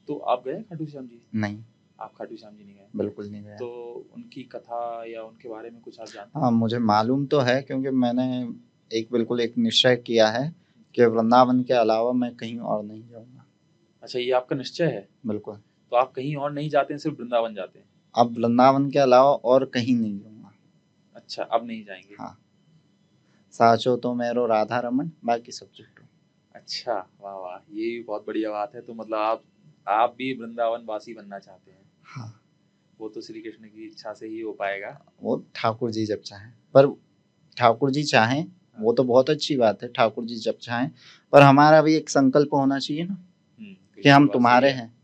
तो आप गए खाटू श्याम जी? नहीं, आप खाटू श्याम जी नहीं गए? बिल्कुल नहीं गया। तो उनकी कथा या उनके बारे में कुछ आप जानते हाँ, हैं? मुझे मालूम तो है, क्योंकि मैंने एक निश्चय किया है कि वृंदावन के अलावा मैं कहीं और नहीं जाऊँगा। अच्छा, ये आपका निश्चय है? बिल्कुल। तो आप कहीं और नहीं जाते हैं, सिर्फ वृंदावन जाते हैं? अब वृंदावन के अलावा और कहीं नहीं जाऊँगा। अच्छा, अब नहीं जाएंगे। हाँ, साचो तो मेरो राधा रमन, बाकी सब छुट्टू। अच्छा, वाह वाह, ये भी बहुत बढ़िया बात है। तो मतलब आप भी वृंदावन वासी बनना चाहते हैं? हाँ, वो तो श्री कृष्ण की इच्छा से ही हो पाएगा। वो ठाकुर जी जब चाहें, पर ठाकुर जी चाहें हाँ। वो तो बहुत अच्छी बात है, ठाकुर जी जब चाहें, पर हमारा भी एक संकल्प होना चाहिए ना कि बिल्कुल हम बात सही तुम्हारे है। हैं।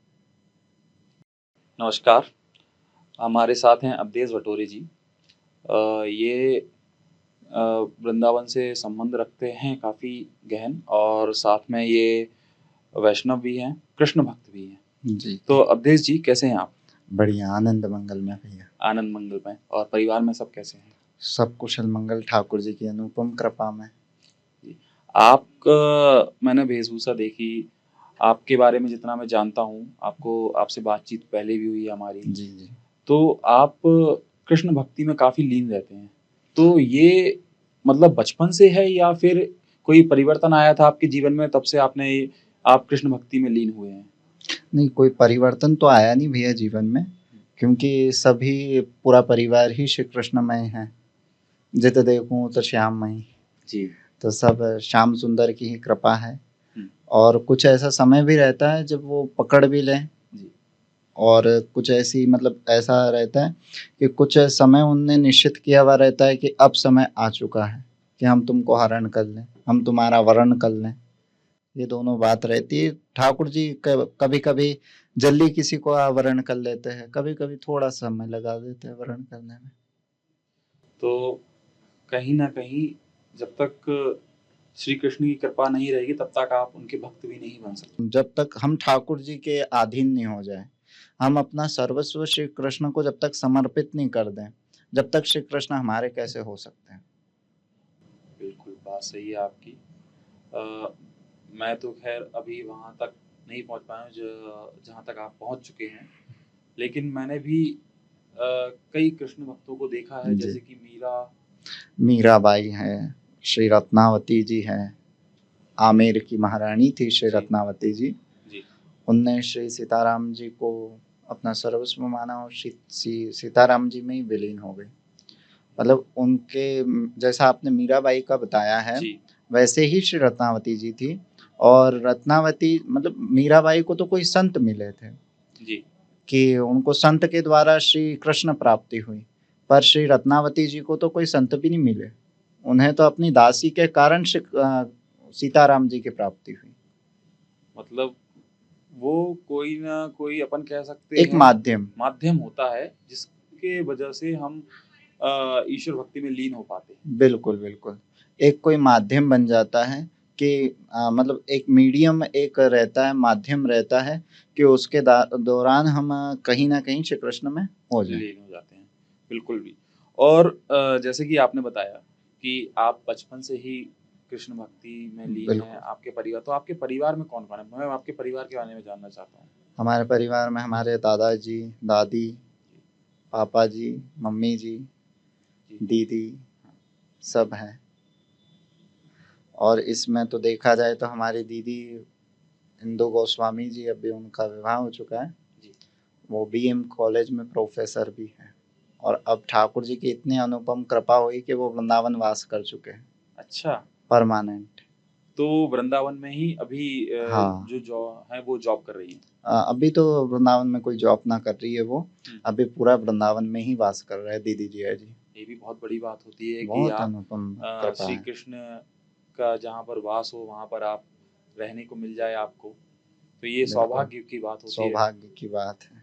नमस्कार, हमारे साथ हैं अवधेश भटोरे जी। ये वृंदावन से संबंध रखते हैं काफ़ी गहन, और साथ में ये वैष्णव भी हैं, कृष्ण भक्त भी हैं। जी, तो अवधेश जी, कैसे हैं आप? बढ़िया, आनंद मंगल में भैया। आनंद मंगल में। और परिवार में सब कैसे हैं? सब कुशल मंगल ठाकुर जी की अनुपम कृपा में। जी। आपका मैंने वेशभूषा देखी, आपके बारे में जितना मैं जानता हूँ, आपसे बातचीत पहले भी हुई है हमारी। जी, जी। तो आप कृष्ण भक्ति में काफ़ी लीन रहते हैं। तो ये मतलब बचपन से है, या फिर कोई परिवर्तन आया था आपके जीवन में, तब से आप कृष्ण भक्ति में लीन हुए हैं? नहीं, कोई परिवर्तन तो आया नहीं भैया जीवन में, क्योंकि सभी पूरा परिवार ही श्री कृष्णमय है। जित देखूं तो श्याममय। जी। तो सब श्याम सुंदर की ही कृपा है। हुँ। और कुछ ऐसा समय भी रहता है जब वो पकड़ भी लें, जी। और कुछ ऐसी मतलब ऐसा रहता है कि कुछ समय उनने निश्चित किया हुआ रहता है कि अब समय आ चुका है कि हम तुमको हरण कर लें, हम तुम्हारा वरण कर लें। ये दोनों बात रहती है। ठाकुर जी कभी कभी जल्दी किसी को आवरण कर लेते हैं, कभी कभी थोड़ा समय लगा देते हैं वरण करने में। तो कहीं न कहीं जब तक श्री कृष्ण की कृपा नहीं रहेगी, तब तक आप उनके भक्त भी नहीं बन सकते। जब तक हम ठाकुर जी के अधीन नहीं हो जाए, हम अपना सर्वस्व श्री कृष्ण को जब तक समर्पित नहीं कर दें, जब तक श्री कृष्ण हमारे कैसे हो सकते हैं। बिल्कुल, बात सही है आपकी। अ, मैं तो ख़ैर अभी वहाँ तक नहीं पहुँच पाया हूँ जहाँ तक आप पहुँच चुके हैं। लेकिन मैंने भी कई कृष्ण भक्तों को देखा है, जी, जैसे कि मीरा। मीराबाई है, श्री रत्नावती जी है। आमेर की महारानी थी श्री जी। रत्नावती जी। जी। उनने श्री सीताराम जी को अपना सर्वस्व माना और सीताराम जी में ही विलीन हो गई। मतलब उनके जैसा आपने मीराबाई का बताया है, जी। वैसे ही श्री रत्नावती जी थी। और रत्नावती मतलब मीराबाई को तो कोई संत मिले थे जी। कि उनको संत के द्वारा श्री कृष्ण प्राप्ति हुई, पर श्री रत्नावती जी को तो कोई संत भी नहीं मिले। उन्हें तो अपनी दासी के कारण सीताराम जी की प्राप्ति हुई। मतलब वो कोई ना कोई, अपन कह सकते एक हैं, माध्यम। माध्यम होता है, जिसके वजह से हम ईश्वर भक्ति में लीन हो पाते हैं। बिल्कुल, बिल्कुल। एक कोई माध्यम बन जाता है कि मतलब एक मीडियम एक रहता है, माध्यम रहता है कि उसके दौरान हम कहीं न कहीं श्री कृष्ण में हो जाएँ। लीन हो जाते हैं, बिल्कुल भी। और जैसे कि आपने बताया कि आप बचपन से ही कृष्ण भक्ति में लीन हैं, बिल्कुल। आपके परिवार, तो आपके परिवार में कौन-कौन है? मैं आपके परिवार के बारे में जानना चाहता हूँ। हमारे परिवार में हमारे दादाजी, दादी, पापा जी, मम्मी जी, जी। जी। दीदी हाँ। सब हैं। और इसमें तो देखा जाए तो हमारी दीदी इंदु गोस्वामी जी, अभी उनका विवाह हो चुका है। जी। वो बीएम कॉलेज में प्रोफेसर भी हैं। और अब ठाकुर जी की इतनी अनुपम कृपा हुई कि वो वृंदावन वास कर चुके हैं अच्छा, परमानेंट। तो वृंदावन में ही अभी हाँ, जो है वो जॉब कर रही हैं? अभी तो वृंदावन में कोई जॉब ना कर रही है वो। हुँ। अभी पूरा वृंदावन में ही वास कर रहे हैं दीदी जी है जी। ये भी बहुत बड़ी बात होती है कि बहुत आप अनुपम कृपा श्री है। कृष्ण का जहाँ पर वास हो, वहाँ पर आप रहने को मिल जाए आपको, तो ये बिल्कुल, सौभाग्य की बात होती है। सौभाग्य की बात है।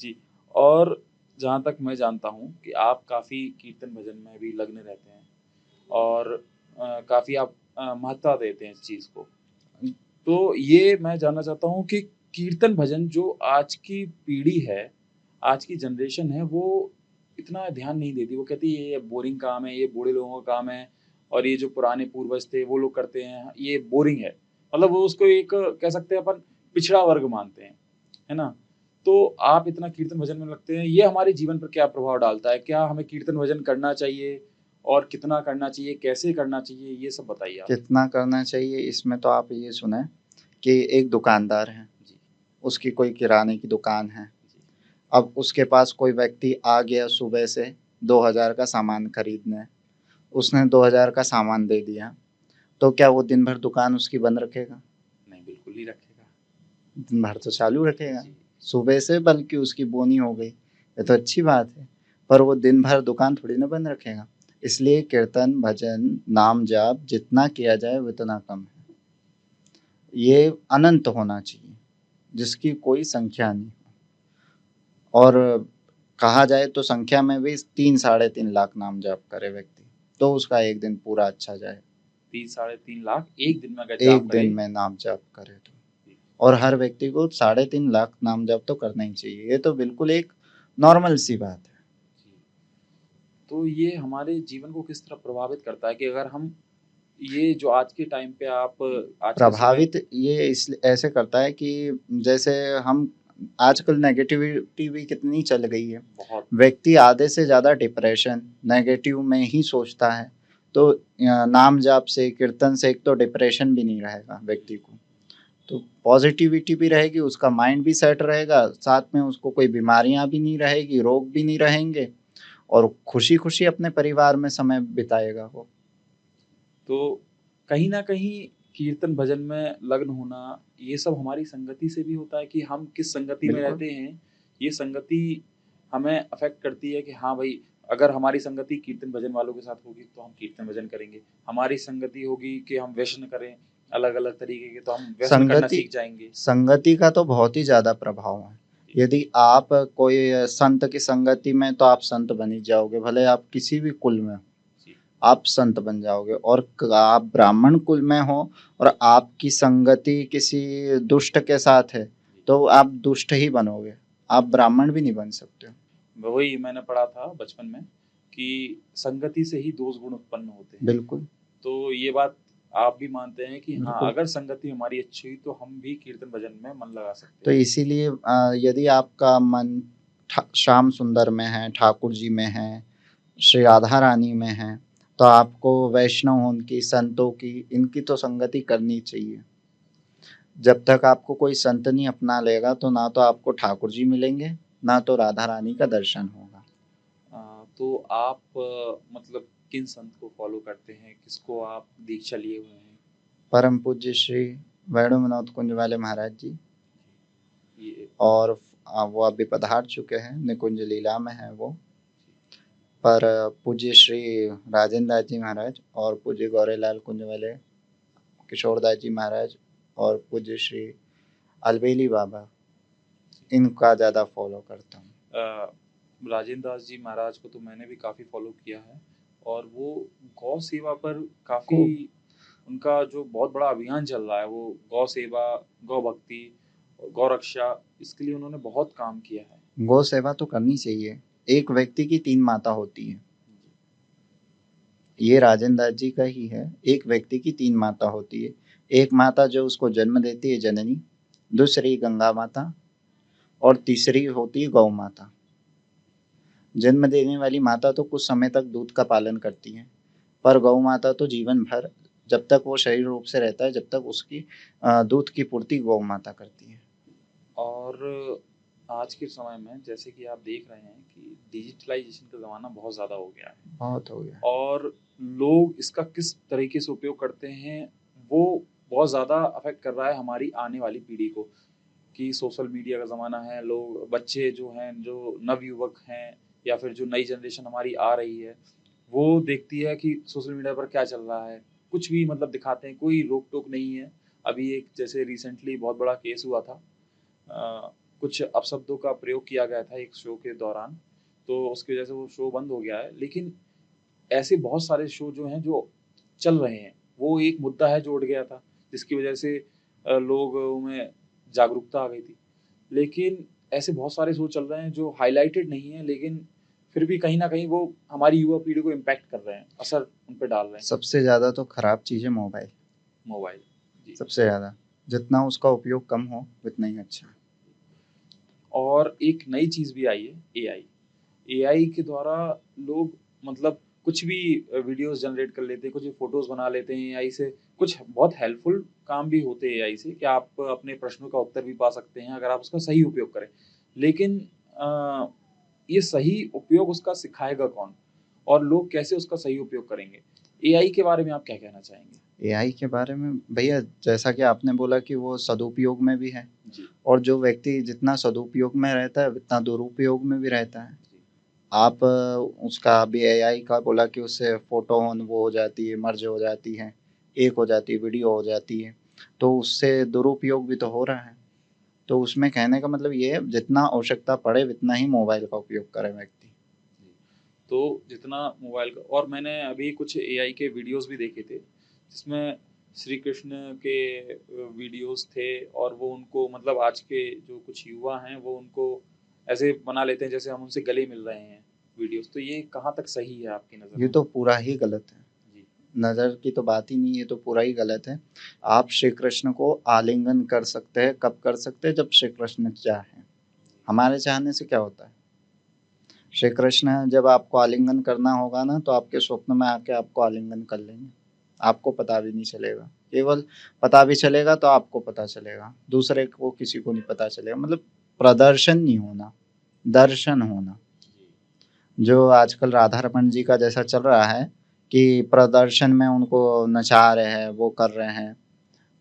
जी। और जहाँ तक मैं जानता हूँ कि आप काफ़ी कीर्तन भजन में भी लग्न रहते हैं, और काफ़ी आप महत्ता देते हैं इस चीज़ को। तो ये मैं जानना चाहता हूँ कि कीर्तन भजन जो आज की पीढ़ी है, आज की जनरेशन है, वो इतना ध्यान नहीं देती। वो कहती है ये बोरिंग काम है, ये बूढ़े लोगों का काम है, और ये जो पुराने पूर्वज थे वो लोग करते हैं, ये बोरिंग है। मतलब वो उसको एक कह सकते हैं अपन पिछड़ा वर्ग मानते हैं। है ना? तो आप इतना कीर्तन भजन में लगते हैं, ये हमारे जीवन पर क्या प्रभाव डालता है? क्या हमें कीर्तन भजन करना चाहिए और कितना करना चाहिए, कैसे करना चाहिए? ये सब बताइए आप। कितना करना चाहिए इसमें तो आप ये सुने कि एक दुकानदार है, जी, उसकी कोई किराने की दुकान है। जी, अब उसके पास कोई व्यक्ति आ गया सुबह से 2000 का सामान खरीदने, उसने 2000 का सामान दे दिया, तो क्या वो दिन भर दुकान उसकी बंद रखेगा? नहीं बिल्कुल ही रखेगा। दिन भर तो चालू रखेगा। जी, सुबह से बल्कि उसकी बोनी हो गई, ये तो अच्छी बात है, पर वो दिन भर दुकान थोड़ी ना बंद रखेगा। इसलिए कीर्तन, भजन, नाम जाप जितना किया जाए उतना कम है। ये अनंत होना चाहिए, जिसकी कोई संख्या नहीं हो। और कहा जाए तो संख्या में भी 3 साढ़े 3 लाख नाम जाप करे व्यक्ति, तो उसका एक दिन पूरा अच्छा जाए। 3 साढ़े 3 लाख एक दिन में अगर एक जाप दिन करे। में नाम जाप करे तो, जी, और हर व्यक्ति को 3.5 लाख नाम जाप तो करना ही चाहिए। ये तो बिल्कुल एक नॉर्मल सी बात है। जी। तो ये हमारे जीवन को किस तरह प्रभावित करता है कि अगर हम ये जो आज के टाइम पे आप आज के समय। प्रभावित ये इसलिए ऐसे करता है कि जैसे हम आजकल नेगेटिविटी भी कितनी चल गई है। बहुत। व्यक्ति आधे से ज़्यादा डिप्रेशन, नेगेटिव में ही सोचता है। तो नाम जाप से, कीर्तन से एक तो डिप्रेशन भी नहीं रहेगा व्यक्ति को। तो पॉजिटिविटी भी रहेगी, उसका माइंड भी सेट रहेगा, साथ में उसको कोई बीमारियां भी नहीं रहेगी, रोग भी नहीं रहेंगे, और खुशी-खुशी अपने परिवार में समय बिताएगा वो। तो कहीं न कहीं कीर्तन भजन में लग्न होना, ये सब हमारी संगति से भी होता है कि हम किस संगति में बिल्कुल, रहते हैं, ये संगति हमें अफ़ेक्ट करती है कि हाँ भाई, अगर हमारी संगति कीर्तन भजन वालों के साथ होगी, तो हम कीर्तन भजन करेंगे। हमारी संगति होगी कि हम व्यसन करें, अलग-अलग तरीके के, तो हम व्यसन करना संगति सीख जाएँगे। संगति का तो बहुत ही ज़्यादा प्रभाव है। जी, यदि आप कोई संत की संगति में, तो आप संत बन ही जाओगे, भले आप किसी भी कुल में हो, जी, आप संत बन जाओगे। और आप ब्राह्मण कुल में हो और आपकी संगति किसी दुष्ट के साथ है, जी। तो आप दुष्ट ही बनोगे, आप ब्राह्मण भी नहीं बन सकते हो। वही मैंने पढ़ा था बचपन में कि संगति से ही दोष गुण उत्पन्न होते हैं। बिल्कुल, तो ये बात आप भी मानते हैं कि हाँ, बिल्कुल। अगर संगति हमारी अच्छी हुई तो हम भी कीर्तन भजन में मन लगा सकते तो हैं। इसीलिए यदि आपका मन श्याम सुंदर में है, ठाकुर जी में है, श्री राधा रानी में है, तो आपको वैष्णव उनकी, संतों की, इनकी तो संगति करनी चाहिए। जब तक आपको कोई संत नहीं अपना लेगा, तो ना तो आपको ठाकुर जी मिलेंगे, ना तो राधा रानी का दर्शन होगा। तो आप मतलब किन संत को फॉलो करते हैं? किसको आप दीक्षा लिए हुए हैं? परम पूज्य श्री वेणु मनोत कुंज वाले महाराज जी, ये और वो अभी पधार चुके हैं, निकुंज लीला में है वो। पर पूज्य श्री राजेंद्र दास जी महाराज और पूज्य गौरेलाल कुंज वाले किशोर दास जी महाराज और पूज्य श्री अलबेली बाबा, इनका ज़्यादा फॉलो करता हूँ। राजेंद्र दास जी महाराज को तो मैंने भी काफ़ी फॉलो किया है और वो गौ सेवा पर काफ़ी, खूब। उनका जो बहुत बड़ा अभियान चल रहा है, वो गौ सेवा, गौ भक्ति, गौ रक्षा, इसके लिए उन्होंने बहुत काम किया है। गौ सेवा तो करनी चाहिए। एक व्यक्ति की 3 माता होती है। ये राजेंद्र दास जी का ही है। एक व्यक्ति की 3 माता होती है। एक माता जो उसको जन्म देती है, जननी, दूसरी गंगा माता, और तीसरी होती है गौ माता। जन्म देने वाली माता तो कुछ समय तक दूध का पालन करती है, पर गौ माता तो जीवन भर, जब तक वो शरीर रूप से रहता है, जब तक उसकी दूध की पूर्ति गौ माता करती है। और आज के समय में जैसे कि आप देख रहे हैं कि डिजिटलाइजेशन का ज़माना बहुत ज़्यादा हो गया है बहुत हो गया। और लोग इसका किस तरीके से उपयोग करते हैं, वो बहुत ज़्यादा अफ़ेक्ट कर रहा है हमारी आने वाली पीढ़ी को। कि सोशल मीडिया का ज़माना है, लोग बच्चे जो हैं, जो नवयुवक हैं या फिर जो नई जनरेशन हमारी आ रही है, वो देखती है कि सोशल मीडिया पर क्या चल रहा है। कुछ भी मतलब दिखाते हैं, कोई रोक-टोक नहीं है। अभी एक जैसे रिसेंटली बहुत बड़ा केस हुआ था, कुछ अपशब्दों का प्रयोग किया गया था एक शो के दौरान, तो उसकी वजह से वो शो बंद हो गया है। लेकिन ऐसे बहुत सारे शो जो हैं जो चल रहे हैं, वो एक मुद्दा है जो उठ गया था, जिसकी वजह से लोगों में जागरूकता आ गई थी। लेकिन ऐसे बहुत सारे शो चल रहे हैं जो हाइलाइटेड नहीं है, लेकिन फिर भी कहीं न कहीं वो हमारी युवा पीढ़ी को इम्पैक्ट कर रहे हैं, असर उन पे डाल रहे हैं। सबसे ज़्यादा तो खराब चीज़ है मोबाइल, मोबाइल। जी। सबसे ज़्यादा। जितना उसका उपयोग कम हो, उतना ही अच्छा है। और एक नई चीज़ भी आई है, एआई। एआई के द्वारा लोग मतलब कुछ भी वीडियोस जनरेट कर लेते हैं, कुछ भी फोटोज बना लेते हैं एआई से। कुछ बहुत हेल्पफुल काम भी होते हैं एआई से कि आप अपने प्रश्नों का उत्तर भी पा सकते हैं अगर आप उसका सही उपयोग करें। लेकिन ये सही उपयोग उसका सिखाएगा कौन और लोग कैसे उसका सही उपयोग करेंगे? एआई के बारे में आप क्या कहना चाहेंगे? एआई के बारे में भैया, जैसा कि आपने बोला कि वो सदुपयोग में भी है, जी। और जो व्यक्ति जितना सदुपयोग में रहता है उतना दुरुपयोग में भी रहता है। जी। आप उसका अभी एआई का बोला कि उससे फोटो ऑन वो हो जाती है, मर्ज हो जाती है, एक हो जाती है, वीडियो हो जाती है, तो उससे दुरुपयोग भी तो हो रहा है। तो उसमें कहने का मतलब ये है, जितना आवश्यकता पड़े उतना ही मोबाइल का उपयोग करे व्यक्ति। जी। तो जितना मोबाइल का, और मैंने अभी कुछ एआई के वीडियोस भी देखे थे जिसमें श्री कृष्ण के वीडियोस थे, और वो उनको मतलब आज के जो कुछ युवा हैं वो उनको ऐसे बना लेते हैं जैसे हम उनसे गले मिल रहे हैं वीडियोस। तो ये कहाँ तक सही है आपकी नज़र ये में? तो पूरा ही गलत है। जी। नज़र की तो बात ही नहीं है, ये तो पूरा ही गलत है। आप श्री कृष्ण को आलिंगन कर सकते हैं, कब कर सकते हैं? जब श्री कृष्ण चाहें। हमारे चाहने से क्या होता है? श्री कृष्ण जब आपको आलिंगन करना होगा ना, तो आपके स्वप्न में आके आपको आलिंगन कर लेंगे, आपको पता भी नहीं चलेगा। केवल पता भी चलेगा तो आपको पता चलेगा, दूसरे को किसी को नहीं पता चलेगा। मतलब प्रदर्शन नहीं होना, दर्शन होना। जी। जो आजकल राधा रमन जी का जैसा चल रहा है कि प्रदर्शन में उनको नचा रहे हैं, वो कर रहे हैं,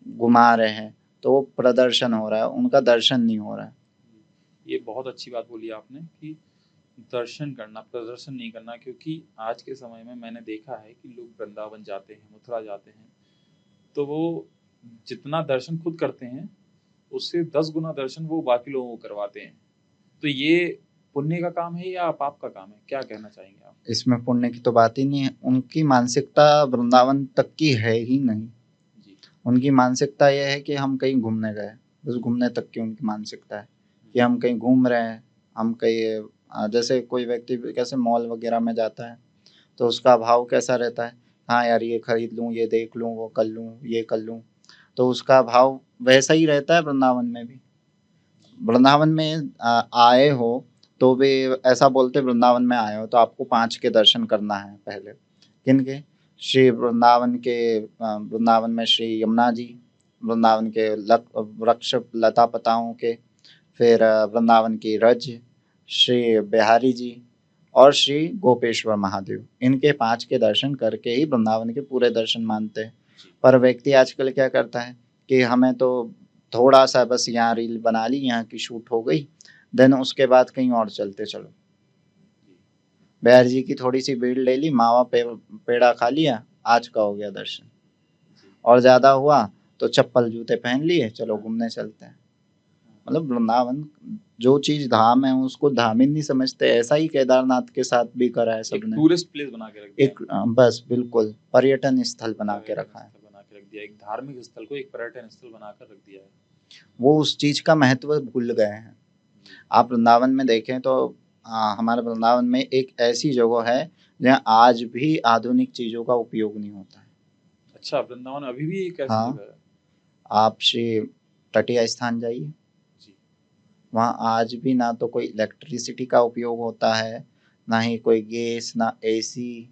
घुमा रहे हैं, तो वो प्रदर्शन हो रहा है, उनका दर्शन नहीं हो रहा है। ये बहुत अच्छी बात बोली आपने कि दर्शन करना, प्रदर्शन नहीं करना। क्योंकि आज के समय में मैंने देखा है कि लोग वृंदावन जाते हैं, मथुरा जाते हैं, तो वो जितना दर्शन खुद करते हैं उससे 10 गुना दर्शन वो बाकी लोगों को करवाते हैं। तो ये पुण्य का काम है या पाप का काम है? क्या कहना चाहेंगे आप? इसमें पुण्य की तो बात ही नहीं है। उनकी मानसिकता वृंदावन तक की है ही नहीं। जी। उनकी मानसिकता ये है कि हम कहीं घूमने गए, बस घूमने तक की उनकी मानसिकता है कि हम कहीं घूम रहे हैं। हम कहीं जैसे कोई व्यक्ति कैसे मॉल वगैरह में जाता है, तो उसका भाव कैसा रहता है? हाँ यार, ये खरीद लूँ, ये देख लूँ, वो कर लूँ, ये कर लूँ। तो उसका भाव वैसा ही रहता है वृंदावन में भी। वृंदावन में आए हो तो भी ऐसा बोलते, वृंदावन में आए हो तो आपको 5 के दर्शन करना है पहले। किन के? श्री वृंदावन के, वृंदावन में श्री यमुना जी, वृंदावन के वृक्ष लता पताओं के, फिर वृंदावन की रज, श्री बिहारी जी और श्री गोपेश्वर महादेव। इनके 5 के दर्शन करके ही वृंदावन के पूरे दर्शन मानते हैं। पर व्यक्ति आजकल क्या करता है कि हमें तो थोड़ा सा बस यहाँ रील बना ली, यहाँ की शूट हो गई, देन उसके बाद कहीं और चलते चलो। बिहारी जी की थोड़ी सी भीड़ ले ली, मावा पेड़ा खा लिया, आज का हो गया दर्शन। और ज्यादा हुआ तो चप्पल जूते पहन लिए, चलो घूमने चलते हैं। मतलब वृंदावन जो चीज धाम है उसको धाम ही नहीं समझते। ऐसा ही केदारनाथ के साथ भी करा है एक सबने। टूरिस्ट प्लेस बना के रख दिया एक बस बिल्कुल पर्यटन स्थल बना के पर्यटन रखा है। स्थल बना के रख दिया, एक धार्मिक स्थल को एक पर्यटन स्थल बनाकर रख दिया है। वो उस चीज का महत्व भूल गए हैं। आप वृंदावन में देखें तो हमारे वृंदावन में एक ऐसी जगह है जहाँ आज भी आधुनिक चीजों का उपयोग नहीं होता है। अच्छा, वृंदावन अभी भी एक ऐसी हाँ, जगह है? आप श्री तटीय स्थान जाइए, जी। वहाँ आज भी ना तो कोई इलेक्ट्रिसिटी का उपयोग होता है, ना ही कोई गैस, ना एसी,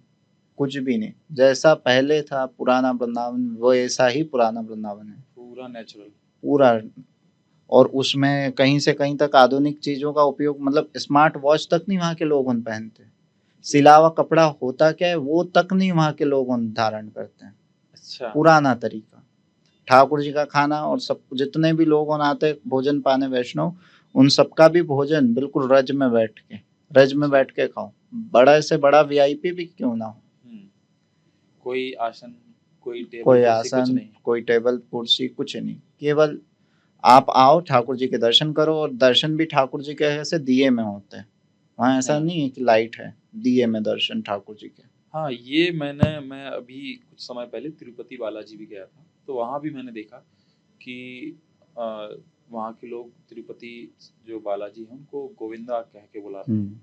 कुछ भी नहीं। जैसा पहले था पुराना वृंदावन, वो ऐसा ही पुराना वृंदावन है पूरा नेचुरल। पूरा। और उसमें कहीं से कहीं तक आधुनिक चीजों का उपयोग, मतलब स्मार्ट वॉच तक नहीं वहाँ के लोग उन पहनते। सिलावा कपड़ा होता क्या है वो तक नहीं वहाँ के लोग उन धारण करते हैं। अच्छा। पुराना तरीका। ठाकुर जी का खाना और सब जितने भी लोग आते भोजन पाने वैष्णव, उन सबका भी भोजन बिल्कुल रज में बैठ के, रज में अच्छा। बैठ के खाओ। बड़ा से बड़ा वीआईपी भी क्यों ना हो। हम्म। कोई आसन, कोई टेबल कोई कुर्सी, कुछ आसन, नहीं। कोई टेबल कुर्सी, कुछ नहीं। केवल आप आओ, ठाकुर जी के दर्शन करो, और दर्शन भी ठाकुर जी के ऐसे दिए में होते हैं। वहाँ ऐसा हाँ। नहीं है कि लाइट है, दिए में दर्शन ठाकुर जी के। हाँ, मैं अभी कुछ समय पहले तिरुपति बालाजी भी गया था, तो वहाँ भी मैंने देखा कि अ, वहाँ के लोग तिरुपति जो बालाजी हैं उनको गोविंदा कह के बुलाते हैं। हम्म।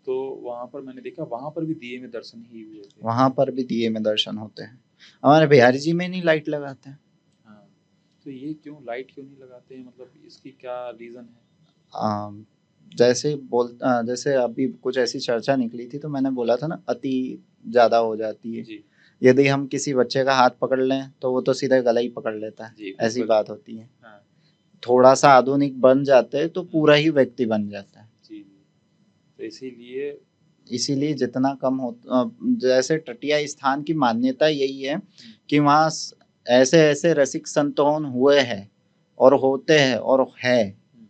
तो वहाँ पर मैंने देखा, वहाँ पर भी दिए में दर्शन ही हुए थे। वहां पर भी दिए में दर्शन होते हैं। हमारे बिहारी जी में नहीं लाइट लगाते हैं। हाँ। तो ये क्यों लाइट क्यों नहीं लगाते हैं, मतलब इसकी क्या रीज़न है? जैसे अभी कुछ ऐसी चर्चा निकली थी तो मैंने बोला था ना, अति ज़्यादा हो जाती है। जी, यदि हम किसी बच्चे का हाथ पकड़ लें तो वो तो सीधे गला ही पकड़ लेता है, जी, ऐसी बिल्कुल। बात होती है। हाँ, थोड़ा-सा आधुनिक बन जाते हैं तो पूरा ही व्यक्ति बन जाता है। जी, जी। तो इसीलिए इसीलिए जितना कम हो जैसे टटिया स्थान की मान्यता यही है कि वहाँ ऐसे-ऐसे रसिक संतोन हुए हैं और होते हैं और है, हुँ,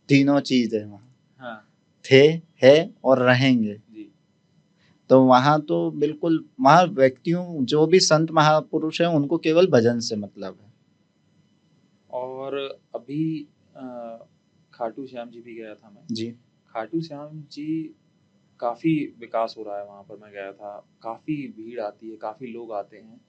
तीनों चीज़ है वहाँ। हाँ, थे, है और रहेंगे। जी। तो वहाँ तो बिल्कुल वहाँ व्यक्तियों जो भी संत महापुरुष हैं उनको केवल भजन से मतलब है। और अभी अ, खाटू श्याम जी भी गया था मैं। जी, खाटू श्याम जी काफ़ी विकास हो रहा है वहाँ पर, मैं गया था। काफ़ी भीड़ आती है, काफ़ी लोग आते हैं।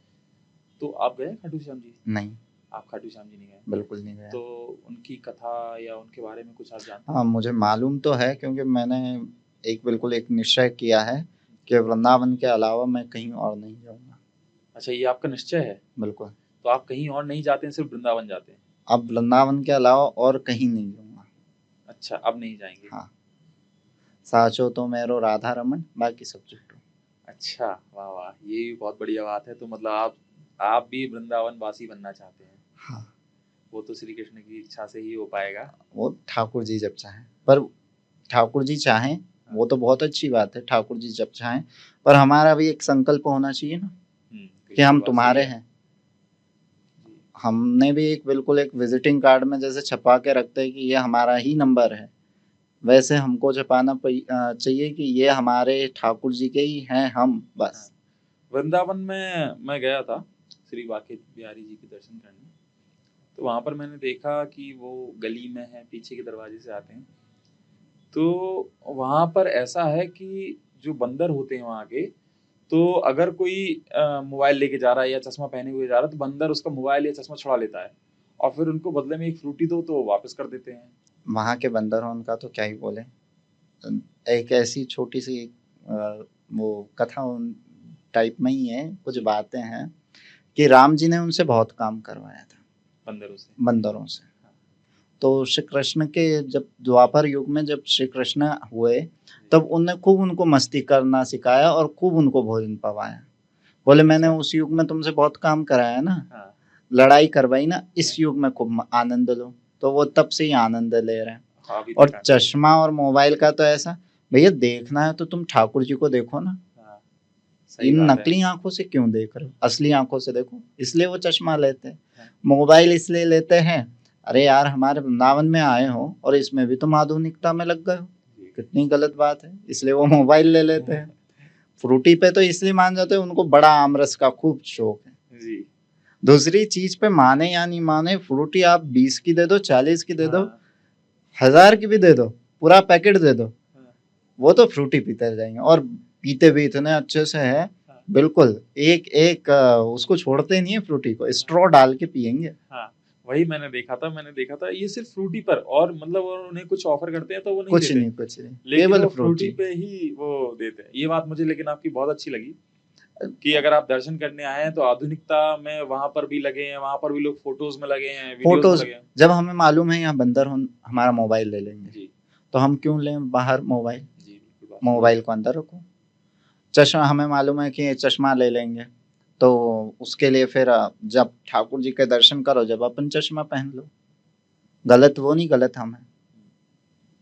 तो आप गए हैं खाटू श्याम जी? नहीं, आप खाटू श्याम जी नहीं गए। बिल्कुल नहीं गया। तो उनकी कथा या उनके बारे में कुछ आप जानते हाँ, हैं? मुझे मालूम तो है क्योंकि मैंने बिल्कुल एक निश्चय किया है कि वृंदावन के अलावा मैं कहीं और नहीं जाऊँगा। अच्छा, ये आपका निश्चय है? बिल्कुल, तो आप कहीं और नहीं जाते हैं, सिर्फ़ वृंदावन जाते हैं? अब वृंदावन के अलावा और कहीं नहीं जाऊँगा। अच्छा, अब नहीं जाएँगे। हाँ, साचो तो मेरो राधा रमन, बाकी सब छुट्टू। अच्छा, वाह, वाह! ये भी बहुत बढ़िया बात है। तो मतलब आप भी वृंदावन वासी बनना चाहते हैं। हाँ, वो तो श्री कृष्ण की इच्छा से ही हो पाएगा। वो ठाकुर जी जब चाहें। पर ठाकुर जी चाहें, हाँ, वो तो बहुत अच्छी बात है, ठाकुर जी जब चाहें, पर हमारा भी एक संकल्प होना चाहिए ना हुँ, कि बिल्कुल हम बात सही तुम्हारे है। हैं। जी, हमने भी बिल्कुल एक विज़िटिंग कार्ड में जैसे छपा के रखते हैं कि ये हमारा ही नंबर है, वैसे हमको छपाना चाहिए कि ये हमारे ठाकुर जी के ही हैं हम हाँ। बस। वृंदावन में मैं गया था, श्री बांके बिहारी जी के दर्शन करने। तो वहाँ पर मैंने देखा कि वो गली में है, पीछे के दरवाजे से आते हैं। तो वहाँ पर ऐसा है कि जो बंदर होते हैं वहाँ के, तो अगर कोई मोबाइल लेके जा रहा है या चश्मा पहने हुए जा रहा है, तो बंदर उसका मोबाइल या चश्मा छुड़ा लेता है और फिर उनको बदले में एक फ्रूटी दो, तो वो वापस कर देते हैं। वहाँ के बंदरों का तो क्या ही बोले। एक ऐसी छोटी-सी वो कथा उन टाइप में ही है, कुछ जी, बातें हैं कि राम जी ने उनसे बहुत काम करवाया था, बंदरों से। बंदरों से। हाँ, तो श्री कृष्ण के जब द्वापर युग में जब श्री कृष्ण हुए, जी। तब उनने खूब उनको मस्ती करना सिखाया और खूब उनको भोजन पवाया। बोले मैंने अच्छा, उस युग में तुमसे बहुत काम कराया ना, हाँ, लड़ाई करवाई ना, हाँ, इस युग में खूब आनंद लो। तो वो तब से ही आनंद ले रहे हैं। हाँ, अभी और तक आनंद ले। चश्मा और मोबाइल का तो ऐसा, भैया देखना है तो तुम ठाकुर जी को देखो ना, हाँ, सही इन बात है। नकली आंखों से क्यों देख रहे हो, असली आंखों से देखो। इसलिए वो चश्मा लेते हैं, हाँ, मोबाइल इसलिए लेते हैं। अरे यार, हमारे वृंदावन में आए हो और इसमें भी तुम आधुनिकता में लग गए हो, जी। कितनी गलत बात है, इसलिए वो मोबाइल ले लेते हैं। फ्रूटी पे तो इसलिए मान जाते हैं, उनको बड़ा आमरस का खूब शौक है। जी, दूसरी चीज पे माने या नहीं माने, फ्रूटी आप 20 की दे दो, 40 की दे दो, हाँ, 1000 की भी दे दो, पूरा पैकेट दे दो, हाँ, वो तो फ्रूटी पीते रह जाएंगे और पीते भी इतने अच्छे से है। हाँ, बिल्कुल एक एक उसको छोड़ते नहीं है, फ्रूटी को हाँ, स्ट्रॉ डाल के पियेंगे। हाँ, वही मैंने देखा था ये सिर्फ़ फ्रूटी पर, और मतलब और उन्हें कुछ ऑफ़र करते हैं तो वो नहीं कुछ देते। नहीं, कुछ नहीं, लेकिन केवल वो फ्रूटी फ्रूटी। पे ही वो देते हैं। ये बात मुझे लेकिन आपकी बहुत अच्छी लगी कि अगर आप दर्शन करने आए हैं तो आधुनिकता में वहाँ पर भी लगे हैं, वहाँ पर भी लोग फ़ोटोज़ में लगे हैं, वीडियोज़ में फोटोज, लगे हैं। जब हमें मालूम है यहाँ बंदर हमारा मोबाइल ले लेंगे, जी, तो हम क्यों लें बाहर मोबाइल। जी, बिल्कुल बात सही है। मोबाइल को अंदर रखो। चश्मा, हमें मालूम है कि चश्मा ले लेंगे, तो उसके लिए फिर जब ठाकुर जी के दर्शन करो, जब अपन चश्मा पहन लो। गलत वो नहीं, गलत हम है। हुँ,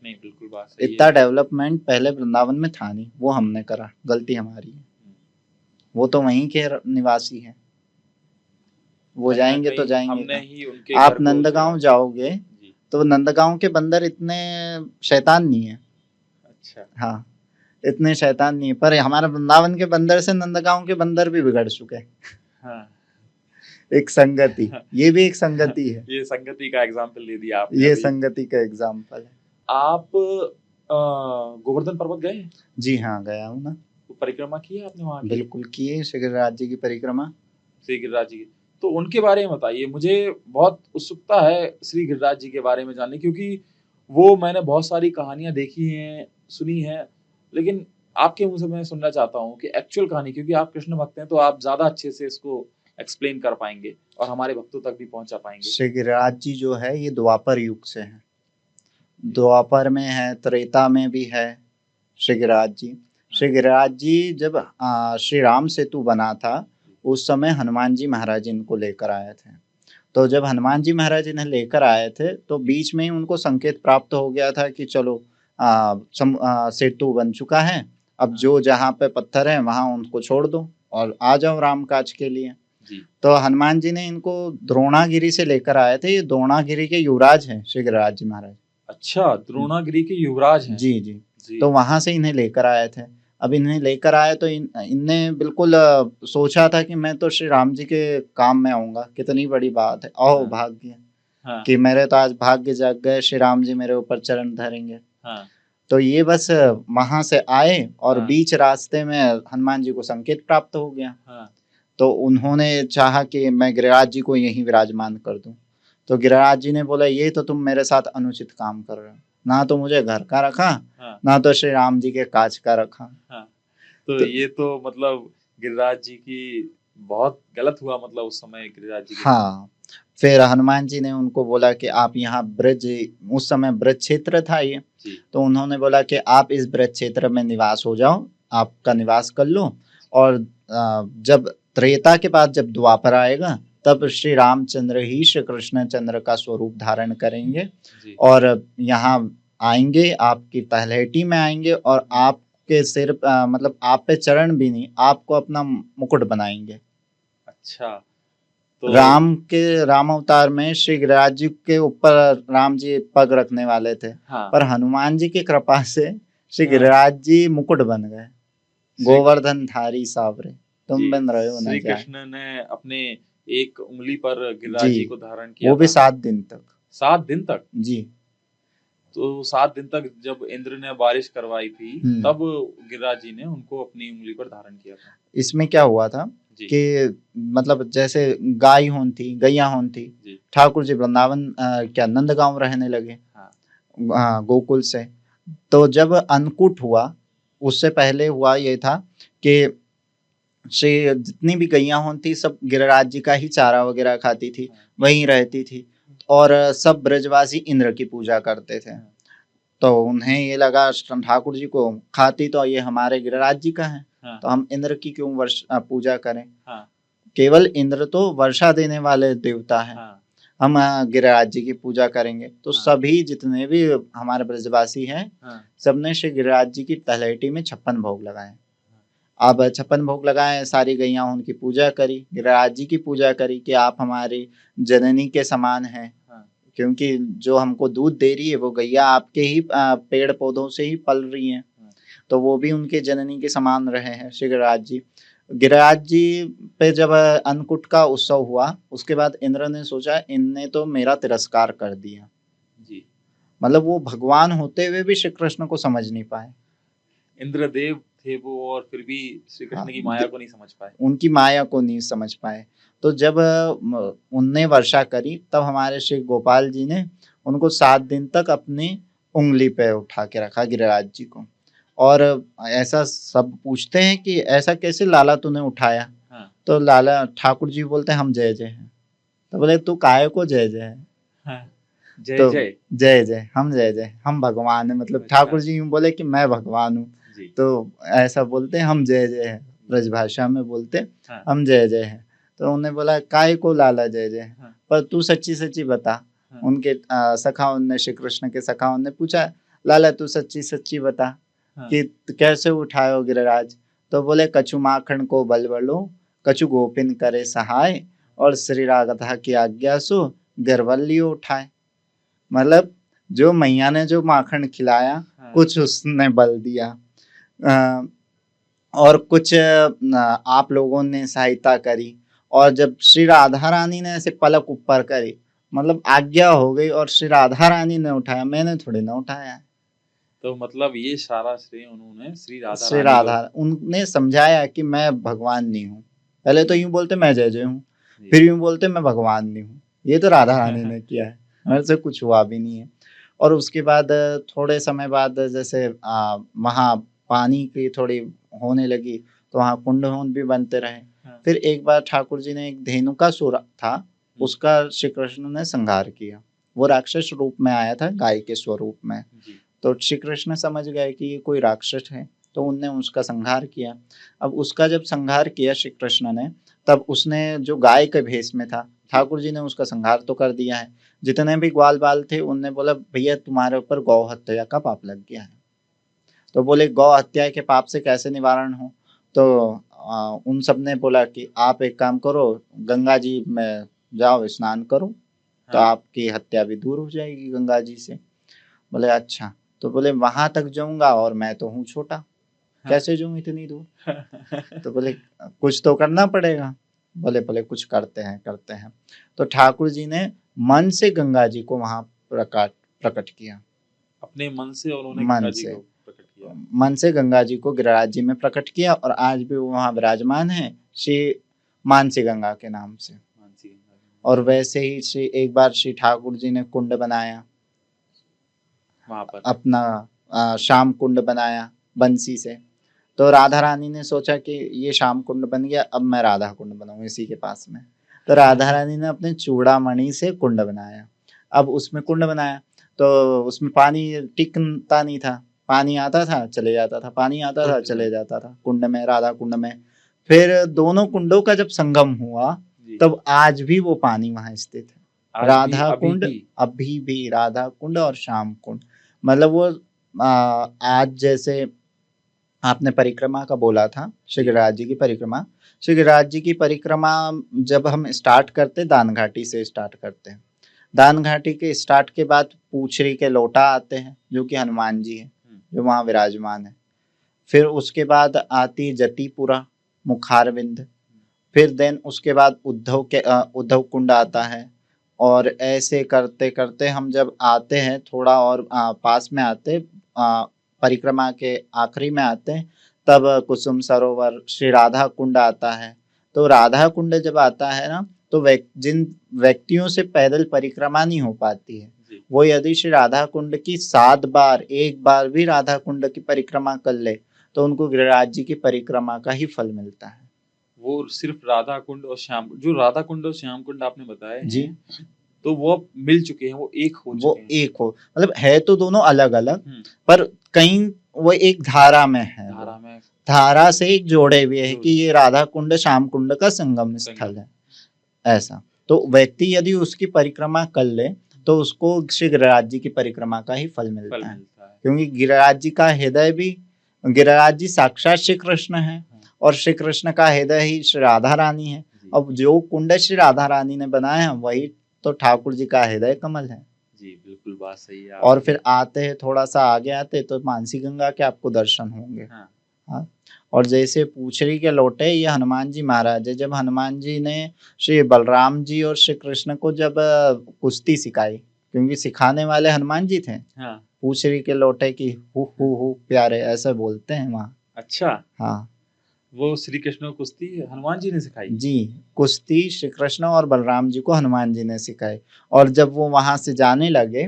नहीं बिल्कुल बात सही है। इतना डेवलपमेंट पहले वृंदावन में था नहीं, वो हमने करा, गलती हमारी है। हुँ, वो तो वहीं के निवासी हैं, वो कहीं न जाएंगे तो कहीं जाएंगे हमने कहाँ। ही उनके घर आप को नंदगांव छेड़ा। जाओगे जी, तो नंदगांव के बंदर इतने शैतान नहीं है। अच्छा। हाँ, इतने शैतान नहीं है, पर हमारे वृंदावन के बंदर से नंदगांव के बंदर भी बिगड़ चुके हैं। हाँ। एक संगति, ये भी एक संगति है। ये संगति का एग्ज़ाम्पल दे दिया आपने ये अभी। संगति का एग्जाम्पल है। आप गोवर्धन पर्वत गए हैं? जी हाँ, गया हूँ ना। तो परिक्रमा की है आपने वहाँ की? बिल्कुल किए, शिखराज जी की परिक्रमा। श्री गिरिराज जी की। तो उनके बारे में बताइए, मुझे बहुत उत्सुकता है श्री गिरिराज जी के बारे में जानने, क्योंकि वो मैंने बहुत सारी कहानियाँ देखी हैं, सुनी हैं, लेकिन आपके मुँह से मैं सुनना चाहता हूँ कि एक्चुअल कहानी, क्योंकि आप कृष्ण भक्त हैं, तो आप ज़्यादा अच्छे से इसको एक्सप्लेन कर पाएँगे और हमारे भक्तों तक भी पहुँचा पाएँगे। शिखराज जी जो है ये द्वापर युग से है। द्वापर में है, त्रेता में भी है श्री गिरिराज जी। श्री गिरिराज जी जब श्री राम सेतु बना था, उस समय हनुमान जी महाराज इनको लेकर आए थे। तो जब हनुमान जी महाराज इन्हें लेकर आए थे, तो बीच में ही उनको संकेत प्राप्त हो गया था कि चलो सेतु बन चुका है, अब जो जहाँ पे पत्थर है वहां उनको छोड़ दो और आ जाओ राम काज के लिए। जी। तो हनुमान जी ने इनको द्रोणागिरी से लेकर आए थे। ये द्रोणागिरी के युवराज हैं श्री गिरिराज जी महाराज। अच्छा, द्रोणागिरी के युवराज हैं। जी जी। जी। तो वहां से इन्हें लेकर आए थे। अब इन्हें लेकर आए तो इनने बिल्कुल सोचा था कि मैं तो श्री राम जी के काम में आऊंगा, कितनी बड़ी बात है, आओ हाँ। भाग्य हाँ। कि मेरे तो आज भाग्य जाग गए, श्री राम जी मेरे ऊपर चरण धरेंगे। हाँ। तो ये बस वहां से आए और हाँ। बीच रास्ते में हनुमान जी को संकेत प्राप्त हो गया। हाँ। तो उन्होंने चाहा कि मैं गिरिराज जी को यहीं विराजमान कर दूं। तो गिरिराज जी ने बोला ये तो तुम मेरे साथ अनुचित काम कर रहे हो, ना तो मुझे घर का रखा, हाँ। ना तो श्री राम जी के काज का रखा। हाँ। तो तो ये तो मतलब गिरिराज जी की बहुत गलत हुआ, मतलब उस समय गिरिराज जी के साथ। हाँ, फिर हनुमान जी ने उनको बोला कि आप यहाँ ब्रज, उस समय ब्रज क्षेत्र था ये, जी। तो उन्होंने बोला कि आप इस ब्रज क्षेत्र में निवास हो जाओ, आपका निवास कर लो, और जब त्रेता के बाद जब द्वापर आएगा तब श्री रामचंद्र ही श्री कृष्ण चंद्र का स्वरूप धारण करेंगे जी। और यहाँ आएंगे, आपकी तलहटी में आएंगे और आपके सिर मतलब आप पे चरण भी नहीं, आपको अपना मुकुट बनाएंगे। अच्छा। तो राम अवतार में श्री गिरिराज जी के ऊपर राम जी पग रखने वाले थे, हाँ। पर हनुमान जी की कृपा से श्री हाँ। गिरिराज जी मुकुट बन गए, श्री गोवर्धन धारी सावरे, तुम जी, बिन रहे हो न श्री जाए। कृष्ण ने अपने एक उंगली पर गिरिराज जी, जी को धारण किया वो भी था। 7 दिन तक। 7 दिन तक? जी। तो 7 दिन तक जब इंद्र ने बारिश करवाई थी, तब गिरिराज जी ने उनको अपनी उंगली पर धारण किया था। इसमें क्या हुआ था जी। कि मतलब जैसे गाय होन थी, गैया होन थी, जी। ठाकुर जी वृंदावन क्या नंदगांव रहने लगे, हाँ। गोकुल से। तो जब अन्नकूट हुआ, उससे पहले हुआ ये था कि श्री जितनी भी गैया होती सब गिरिराज जी का ही चारा वगैरह खाती थी, वहीं रहती थी, और सब ब्रजवासी इंद्र की पूजा करते थे। तो उन्हें ये लगा ठाकुर जी को, खाती तो ये हमारे गिरिराज जी का है, तो हम इंद्र की क्यों पूजा करें। केवल इंद्र तो वर्षा देने वाले देवता हैं, हम गिरिराज जी की पूजा करेंगे। तो सभी जितने भी हमारे ब्रजवासी हैं, सबने श्री गिरिराज जी की तलहटी में 56 भोग लगाए। अब 56 भोग लगाए, सारी गैया उनकी पूजा करी, गिरिराज जी की पूजा करी कि आप हमारी जननी के समान हैं, क्योंकि जो हमको दूध दे रही है वो गैया आपके ही पेड़ पौधों से ही पल रही हैं, तो वो भी उनके जननी के समान रहे हैं श्री गिरिराज जी। गिरिराज जी पे जब अन्नकूट का उत्सव हुआ, उसके बाद इंद्र ने सोचा इनने तो मेरा तिरस्कार कर दिया। जी। मतलब वो भगवान होते हुए भी श्री कृष्ण को समझ नहीं पाए। इंद्रदेव थे वो, और फिर भी श्री कृष्ण की माया को नहीं समझ पाए। उनकी माया को नहीं समझ पाए। तो जब उनने वर्षा करी, तब हमारे श्री गोपाल जी ने उनको 7 दिन तक अपनी उंगली पे उठा के रखा, गिरिराज जी को। और ऐसा सब पूछते हैं कि ऐसा कैसे लाला तूने उठाया। तो लाला ठाकुर जी बोलते हैं हम जय जय हैं। तो बोले तू काहे को जय जय है। जय तो जय जय जय, हम जय जय, हम भगवान है, मतलब ठाकुर जी यूं बोले कि मैं भगवान हूँ। तो ऐसा बोलते हैं हम जय जय है, ब्रजभाषा में बोलते हम जय जय है। तो उन्हें बोला काय को लाला जय जय, पर तू सच्ची सच्ची बता। उनके सखाओं ने, श्री कृष्ण के सखाओं ने पूछा लाला तू सच्ची सच्ची बता कि कैसे उठायो गिरिराज। तो बोले कछु माखन को बल बलो, कछु गोपिन करे सहाय, और श्री राधा की आज्ञा सो गिरवल्ली उठाए। मतलब जो मैया ने जो माखन खिलाया, कुछ उसने बल दिया, और कुछ आप लोगों ने सहायता करी। और जब श्री राधा रानी ने ऐसे पलक ऊपर करी, मतलब आज्ञा हो गई, और श्री राधा रानी ने उठाया, मैंने थोड़ी ना उठाया। तो मतलब ये सारा श्रेय उन्होंने श्री श्री राधा राधा उनने समझाया कि मैं भगवान नहीं हूँ। पहले तो यूं बोलते मैं जय जय हूँ, फिर यूं बोलते मैं भगवान नहीं हूँ। ये तो राधा रानी ने किया है, मेरे से कुछ हुआ भी नहीं है। और उसके बाद थोड़े समय बाद जैसे वहाँ पानी की थोड़ी होने लगी, तो वहाँ कुंड भी बनते रहे। फिर एक बार ठाकुर जी ने एक धेनु का सुर था, उसका श्री कृष्ण ने संहार किया। वो राक्षस रूप में आया था, गाय के स्वरूप में। जी। तो श्री कृष्ण समझ गए कि ये कोई राक्षस है, तो उनने उसका संहार किया। अब उसका जब संहार किया श्री कृष्ण ने, तब उसने जो गाय के भेष में था, ठाकुर जी ने उसका संहार तो कर दिया है। जितने भी ग्वाल बाल थे उनने बोला भैया तुम्हारे ऊपर गौ हत्या का पाप लग गया है। तो बोले गौ हत्या के पाप से कैसे निवारण हो? तो उन सब ने बोला कि आप एक काम करो, गंगा जी में जाओ स्नान करो, तो हाँ। आपकी हत्या भी दूर हो जाएगी गंगा जी से। बोले अच्छा। तो बोले वहां तक जाऊंगा और मैं तो हूँ छोटा, हाँ। कैसे जाऊं इतनी दूर? तो बोले कुछ तो करना पड़ेगा। बोले बोले कुछ करते हैं। तो ठाकुर जी ने मन से गंगा जी को वहां प्रकट प्रकट किया। अपने मन से उन्होंने मन गंगा जी से को प्रकट किया। मन से गंगा जी को गिरिराज जी में प्रकट किया, और आज भी वो वहां विराजमान है श्री मानसी गंगा के नाम से। मानसी गंगा। और वैसे ही श्री एक बार श्री ठाकुर जी ने कुंड बनाया वहाँ पर। अपना, श्याम कुंड बनाया बंसी से। तो राधा रानी ने सोचा कि ये श्याम कुंड बन गया, अब मैं राधा कुंड बनाऊं इसी के पास में। तो राधा रानी ने अपने चूड़ामणि से कुंड बनाया। अब उसमें कुंड बनाया तो उसमें पानी टिकता नहीं था, पानी आता था चले जाता था, पानी आता था उल्टे चले समय। जाता था कुंड में, राधा कुंड में। फिर दोनों कुंडों का जब संगम हुआ, जी। तब आज भी वो पानी वहां स्थित है, आज भी, राधा अभी कुंड। भी। अभी भी राधा कुंड और श्याम कुंड, मतलब वो आज जैसे आपने परिक्रमा का बोला था, श्री जी। गिरिराज जी की परिक्रमा। श्री गिरिराज जी की परिक्रमा जब हम स्टार्ट करते, दान घाटी से स्टार्ट करते हैं। दान घाटी के स्टार्ट के बाद पूछरी के लोटा आते हैं, जो कि हनुमान जी है, जो वहाँ विराजमान है। फिर उसके बाद आती जतिपुरा, मुखारविंद। फिर देन उसके बाद उद्धव कुंड आता है। और ऐसे करते करते हम जब आते हैं थोड़ा और पास में आते, परिक्रमा के आखिरी में आते हैं, तब कुसुम सरोवर श्री राधा कुंड आता है। तो राधा कुंड जब आता है ना, तो जिन व्यक्तियों से पैदल परिक्रमा नहीं हो पाती है, जी। वो यदि श्री राधा कुंड की 7 बार, एक बार भी राधा कुंड की परिक्रमा कर ले, तो उनको गिरिराज जी की परिक्रमा का ही फल मिलता है। वो सिर्फ राधा कुंड और श्याम, जो राधा कुंड और श्याम कुंड आपने बताए जी। हैं, तो वो अब मिल चुके हैं, वो एक हो वो चुके हैं। एक हो, मतलब है तो दोनों अलग अलग, हम्म। पर कहीं वो एक धारा में है, वो धारा में धारा से एक जोड़े हुए है कि जो ये राधा कुंड श्याम कुंड का संगम स्थल संगम। है। ऐसा तो व्यक्ति यदि उसकी परिक्रमा कर ले, तो उसको श्री गिरिराज जी की परिक्रमा का ही फल फल मिलता है। मिलता है। क्योंकि गिरिराज जी का हृदय भी, गिरिराज जी साक्षात श्री कृष्ण है, हाँ। और श्री कृष्ण का हृदय ही श्री राधा रानी है। जी। अब जो कुंड श्री राधा रानी ने बनाया है, वही तो ठाकुर जी का हृदय कमल है। जी, बिल्कुल बात सही है और आपकी। फिर आते हैं थोड़ा सा आगे आते तो मानसी गंगा के आपको दर्शन होंगे। हाँ। हाँ। और जैसे पूछरी के लौटे, ये हनुमान जी महाराज है। जब हनुमान जी ने श्री बलराम जी और श्री कृष्ण को जब कुश्ती सिखाई, क्योंकि सिखाने वाले हनुमान जी थे, हाँ। पूछरी के लौटे की हु प्यारे ऐसे बोलते हैं वहाँ। अच्छा, हाँ वो श्री कृष्ण को कुश्ती हनुमान जी ने सिखाई। जी, कुश्ती श्री कृष्ण और बलराम जी को हनुमान जी ने सिखाई। और जब वो वहां से जाने लगे,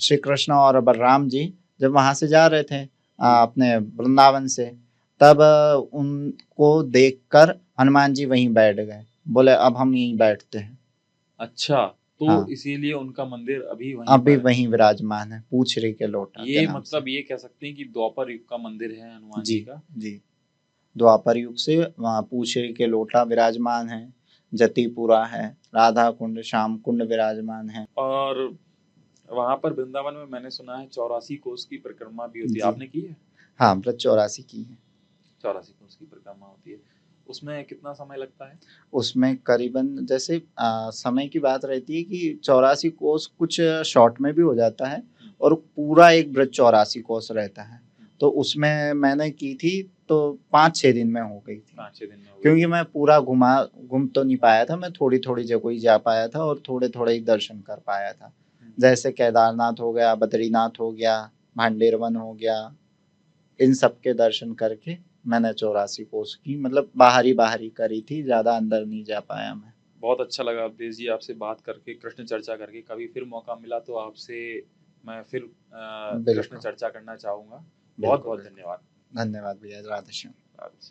श्री कृष्ण और बलराम जी जब वहां से जा रहे थे अपने वृंदावन से, तब उनको देखकर हनुमान जी वहीं बैठ गए, बोले अब हम यहीं बैठते हैं। अच्छा, तो हाँ, इसीलिए उनका मंदिर अभी वहीं अभी पर है। वहीं विराजमान है, पूछरी के लोटा के ये नाम से। मतलब ये कह सकते हैं कि द्वापर युग का मंदिर है हनुमान जी जी का। जी, द्वापर युग से वहाँ पूछरी के लोटा विराजमान है, जतिपुरा है, राधा कुंड श्याम कुंड विराजमान है। और वहां पर वृंदावन में मैंने सुना है 84 कोस की परिक्रमा भी होती है, जी आपने की है? हाँ, व्रत 84 की है। 84 कोस की परिक्रमा होती है, उसमें कितना समय लगता है? उसमें करीबन जैसे समय की बात रहती है कि 84 कोस कुछ शॉर्ट में भी हो जाता है, और पूरा एक ब्रज 84 कोस रहता है। तो उसमें मैंने की थी तो 5-6 दिन में हो गई थी। 5-6 दिन में हो गई क्योंकि थी। मैं पूरा घूम तो नहीं पाया था, मैं थोड़ी थोड़ी जगह ही जा पाया था और थोड़े थोड़े ही दर्शन कर पाया था। जैसे केदारनाथ हो गया, बद्रीनाथ हो गया, भांडेरवन हो गया, इन सब के दर्शन करके मैंने 84 कोस की, मतलब बाहरी बाहरी करी थी, ज्यादा अंदर नहीं जा पाया मैं। बहुत अच्छा लगा अवधेश जी आपसे बात करके, कृष्ण चर्चा करके। कभी फिर मौका मिला तो आपसे मैं फिर कृष्ण बिल्कुल चर्चा करना चाहूँगा। बहुत बिल्कुल बहुत बिल्कुल। धन्यवाद। धन्यवाद भैया, राधे श्याम। अच्छा।